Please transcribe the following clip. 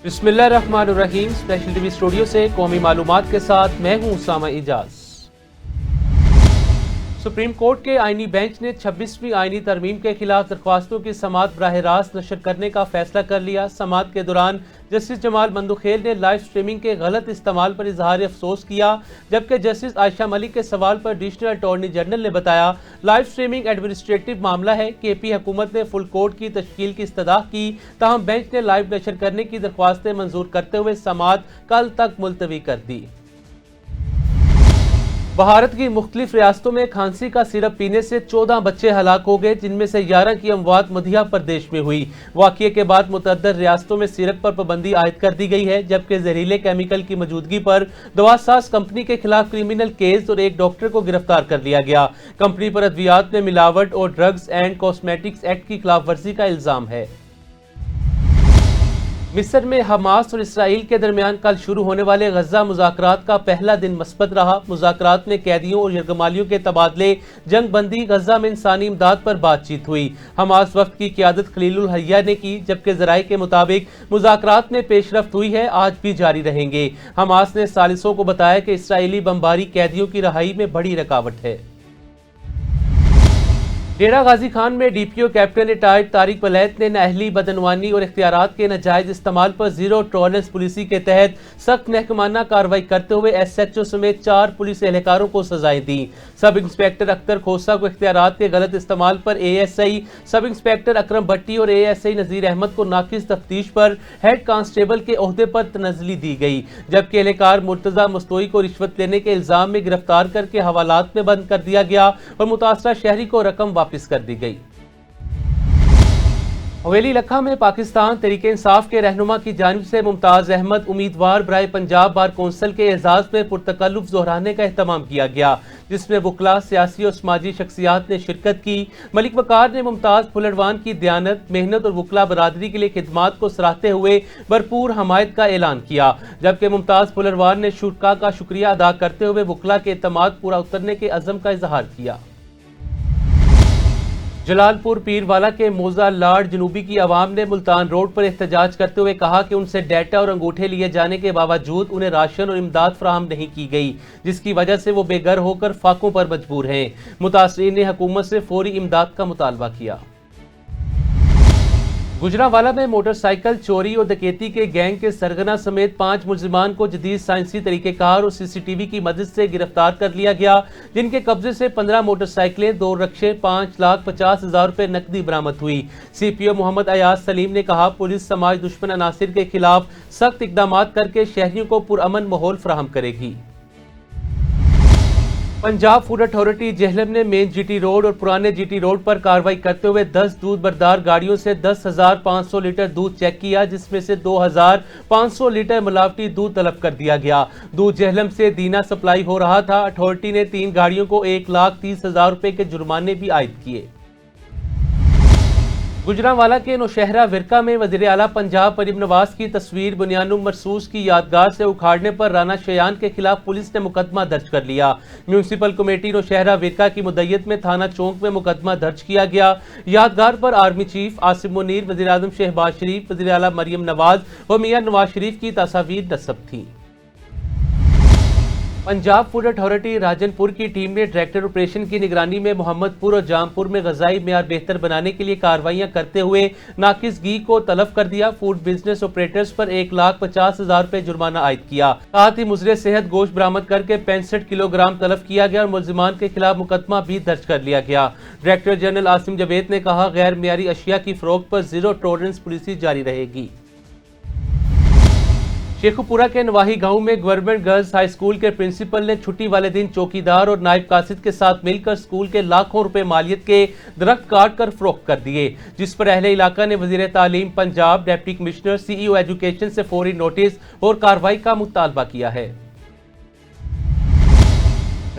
بسم اللہ الرحمن الرحیم۔ اسپیشل ٹی وی اسٹوڈیو سے قومی معلومات کے ساتھ میں ہوں اسامہ اعجاز۔ سپریم کورٹ کے آئینی بینچ نے 26ویں آئینی ترمیم کے خلاف درخواستوں کی سماعت براہ راست نشر کرنے کا فیصلہ کر لیا۔ سماعت کے دوران جسٹس جمال مندوخیل نے لائیو سٹریمنگ کے غلط استعمال پر اظہار افسوس کیا، جبکہ جسٹس عائشہ ملک کے سوال پر ایڈیشنل اٹارنی جنرل نے بتایا لائیو سٹریمنگ ایڈمنسٹریٹو معاملہ ہے۔ کے پی حکومت نے فل کورٹ کی تشکیل کی استدعا کی، تاہم بینچ نے لائیو نشر کرنے کی درخواستیں منظور کرتے ہوئے سماعت کل تک ملتوی کر دی۔ بھارت کی مختلف ریاستوں میں کھانسی کا سیرپ پینے سے 14 بچے ہلاک ہو گئے، جن میں سے 11 کی اموات مدھیہ پردیش میں ہوئی۔ واقعے کے بعد متعدد ریاستوں میں سیرپ پر پابندی عائد کر دی گئی ہے، جبکہ زہریلے کیمیکل کی موجودگی پر دوا ساز کمپنی کے خلاف کرمنل کیس اور ایک ڈاکٹر کو گرفتار کر لیا گیا۔ کمپنی پر ادویات میں ملاوٹ اور ڈرگز اینڈ کاسمیٹکس ایکٹ کی خلاف ورزی کا الزام ہے۔ مصر میں حماس اور اسرائیل کے درمیان کل شروع ہونے والے غزہ مذاکرات کا پہلا دن مثبت رہا۔ مذاکرات میں قیدیوں اور یرغمالیوں کے تبادلے، جنگ بندی، غزہ میں انسانی امداد پر بات چیت ہوئی۔ حماس وفد کی قیادت خلیل الحیہ نے کی، جبکہ ذرائع کے مطابق مذاکرات میں پیش رفت ہوئی ہے، آج بھی جاری رہیں گے۔ حماس نے ثالثوں کو بتایا کہ اسرائیلی بمباری قیدیوں کی رہائی میں بڑی رکاوٹ ہے۔ ڈیرہ غازی خان میں ڈی پی او کیپٹن ریٹائرڈ طارق ولید نے نااہلی، بدعنوانی اور اختیارات کے ناجائز استعمال پر زیرو ٹالرنس پالیسی کے تحت سخت محکمانہ کارروائی کرتے ہوئے ایس ایچ او سمیت 4 پولیس اہلکاروں کو سزائیں دیں۔ سب انسپکٹر اختر کھوسہ کو اختیارات کے غلط استعمال پر اے ایس آئی سب انسپکٹر اکرم بھٹی اور A S I Nazir Ahmed کو ناقص تفتیش پر ہیڈ کانسٹیبل کے عہدے پر تنزلی دی گئی، جبکہ اہلکار مرتضی مستوئی کو رشوت لینے کے الزام میں گرفتار کر کے حوالات میں بند کر دیا گیا اور متاثرہ شہری کو رقم واپس کر دی گئی۔ حویلی لکھا میں پاکستان تحریک انصاف کے رہنما کی جانب سے ممتاز احمد امیدوار برائے پنجاب بار کونسل کے اعزاز میں پرتکلف ظہرانے کا اہتمام کیا گیا، جس میں وکلاء، سیاسی اور سماجی شخصیات نے شرکت کی۔ ملک وقار نے ممتاز پھلڑوان کی دیانت، محنت اور وکلاء برادری کے لیے خدمات کو سراہتے ہوئے بھرپور حمایت کا اعلان کیا، جبکہ ممتاز پھلڑوان نے شرکاء کا شکریہ ادا کرتے ہوئے وکلاء کے اعتماد پورا اترنے کے عزم کا اظہار کیا۔ جلال پور پیروالا کے موزہ لاڈ جنوبی کی عوام نے ملتان روڈ پر احتجاج کرتے ہوئے کہا کہ ان سے ڈیٹا اور انگوٹھے لیے جانے کے باوجود انہیں راشن اور امداد فراہم نہیں کی گئی، جس کی وجہ سے وہ بے گھر ہو کر فاقوں پر مجبور ہیں۔ متاثرین نے حکومت سے فوری امداد کا مطالبہ کیا۔ گجرانوالہ میں موٹر سائیکل چوری اور ڈکیتی کے گینگ کے سرغنہ سمیت 5 ملزمان کو جدید سائنسی طریقہ کار اور سی سی ٹی وی کی مدد سے گرفتار کر لیا گیا، جن کے قبضے سے 15 موٹر سائیکلیں، 2 رکشے، 5,50,000 روپے نقدی برآمد ہوئی۔ سی پی او محمد ایاز سلیم نے کہا پولیس سماج دشمن عناصر کے خلاف سخت اقدامات کر کے شہریوں کو پرامن ماحول فراہم کرے گی۔ پنجاب فوڈ اتھارٹی جہلم نے مین جی ٹی روڈ اور پرانے جی ٹی روڈ پر کارروائی کرتے ہوئے 10 دودھ بردار گاڑیوں سے 10,500 لیٹر دودھ چیک کیا، جس میں سے 2,500 لیٹر ملاوٹی دودھ طلب کر دیا گیا۔ دودھ جہلم سے دینا سپلائی ہو رہا تھا۔ اتھارٹی نے 3 گاڑیوں کو 1,30,000 روپے کے جرمانے بھی عائد کیے۔ گجرانوالہ کے نوشہرہ ورکہ میں وزیر اعلیٰ پنجاب مریم نواز کی تصویر بنیان مرصوص کی یادگار سے اکھاڑنے پر رانا شیان کے خلاف پولیس نے مقدمہ درج کر لیا۔ میونسپل کمیٹی نوشہرہ ورکہ کی مدعیت میں تھانہ چونک میں مقدمہ درج کیا گیا۔ یادگار پر آرمی چیف عاصم منیر، وزیر اعظم شہباز شریف، وزیر اعلیٰ مریم نواز و میاں نواز شریف کی تصاویر نصب تھیں۔ پنجاب فوڈ اتھارٹی راجن پور کی ٹیم نے ڈائریکٹر آپریشن کی نگرانی میں محمد پور اور جام پور میں غذائی معیار بہتر بنانے کے لیے کارروائیاں کرتے ہوئے ناقص گھی کو تلف کر دیا۔ فوڈ بزنس آپریٹرز پر 1,50,000 روپے جرمانہ عائد کیا۔ ساتھ ہی مضر صحت گوشت برآمد کر کے 65 کلو گرام تلف کیا گیا اور ملزمان کے خلاف مقدمہ بھی درج کر لیا گیا۔ ڈائریکٹر جنرل عاصم جاوید نے کہا غیر معیاری اشیاء کی فروخت پر زیرو ٹالرنس پالیسی جاری رہے گی۔ شیخو پورہ کے نواحی گاؤں میں گورنمنٹ گرلز ہائی اسکول کے پرنسپل نے چھٹی والے دن چوکیدار اور نائب قاصد کے ساتھ مل کر اسکول کے لاکھوں روپے مالیت کے درخت کاٹ کر فروخت کر دیے، جس پر اہل علاقہ نے وزیر تعلیم پنجاب، ڈپٹی کمشنر سی ای او ایجوکیشن سے فوری نوٹس اور کارروائی کا مطالبہ کیا ہے۔